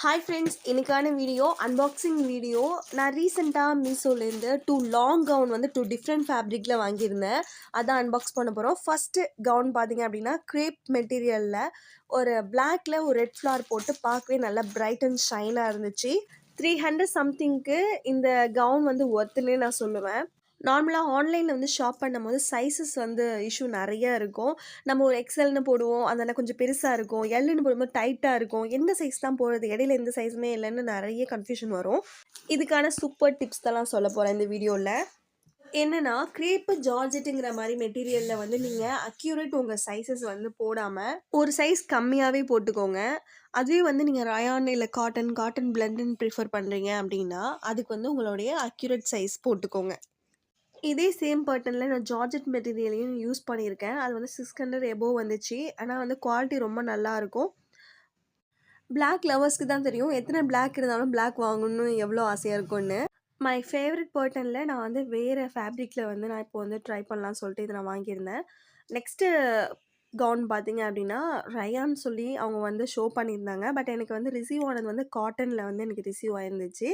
Hi friends, இன்னைக்கான video unboxing video. நான் ரீசெண்டாக மீஷோலேருந்து 2 லாங் கவுன் வந்து 2 டிஃப்ரெண்ட் ஃபேப்ரிக்கில் வாங்கியிருந்தேன். அதான் அன்பாக்ஸ் பண்ண போகிறோம். ஃபஸ்ட்டு கவுன் பார்த்தீங்க அப்படின்னா க்ரேப் மெட்டீரியலில் ஒரு பிளாக்ல ஒரு ரெட் ஃப்ளார் போட்டு பார்க்கவே நல்லா பிரைட் அண்ட் ஷைனாக இருந்துச்சு. 300 சம்திங்க்கு இந்த கவுன் வந்து ஒர்த்துன்னே நான் சொல்லுவேன். நார்மலாக ஆன்லைனில் வந்து ஷாப் பண்ணும்போது சைஸஸ் வந்து இஷ்யூ நிறைய இருக்கும். நம்ம ஒரு எக்ஸ்எல்னு போடுவோம், அதெல்லாம் கொஞ்சம் பெருசாக இருக்கும். எல்லுன்னு போடும்போது டைட்டாக இருக்கும். எந்த சைஸ் தான் போடுறது, இடையில எந்த சைஸுமே இல்லைன்னு நிறைய கன்ஃபியூஷன் வரும். இதுக்கான சூப்பர் டிப்ஸ் தான் சொல்ல போகிறேன் இந்த வீடியோவில். என்னன்னா, கிரேப்பு ஜார்ஜெட்டுங்கிற மாதிரி மெட்டீரியலில் வந்து நீங்கள் அக்யூரேட் உங்கள் சைஸஸ் வந்து போடாமல் ஒரு சைஸ் கம்மியாகவே போட்டுக்கோங்க. அதுவே வந்து நீங்கள் ரயான் இல்லை காட்டன் பிளெண்டுன்னு ப்ரிஃபர் பண்ணுறீங்க அப்படின்னா அதுக்கு வந்து உங்களுடைய அக்யூரேட் சைஸ் போட்டுக்கோங்க. இதே சேம் பேட்டர்னில் நான் ஜார்ஜெட் மெட்டீரியலையும் யூஸ் பண்ணியிருக்கேன். அது வந்து 600 எபோவ் வந்துச்சு. ஆனால் வந்து குவாலிட்டி ரொம்ப நல்லாயிருக்கும். பிளாக் லவர்ஸ்க்கு தான் தெரியும் எத்தனை பிளாக் இருந்தாலும் பிளாக் வாங்கணும்னு எவ்வளோ ஆசையாக இருக்கும்னு. மை ஃபேவரட் பேட்டர்னில் நான் வந்து வேறு ஃபேப்ரிக்கில் வந்து நான் இப்போ வந்து ட்ரை பண்ணலான்னு சொல்லிட்டு இதை நான் வாங்கியிருந்தேன். நெக்ஸ்ட்டு கவுன் பார்த்தீங்க அப்படின்னா ரயான்னு சொல்லி அவங்க வந்து ஷோ பண்ணியிருந்தாங்க. பட் எனக்கு வந்து ரிசீவ் ஆனது வந்து காட்டனில் வந்து எனக்கு ரிசீவ் ஆயிருந்துச்சு.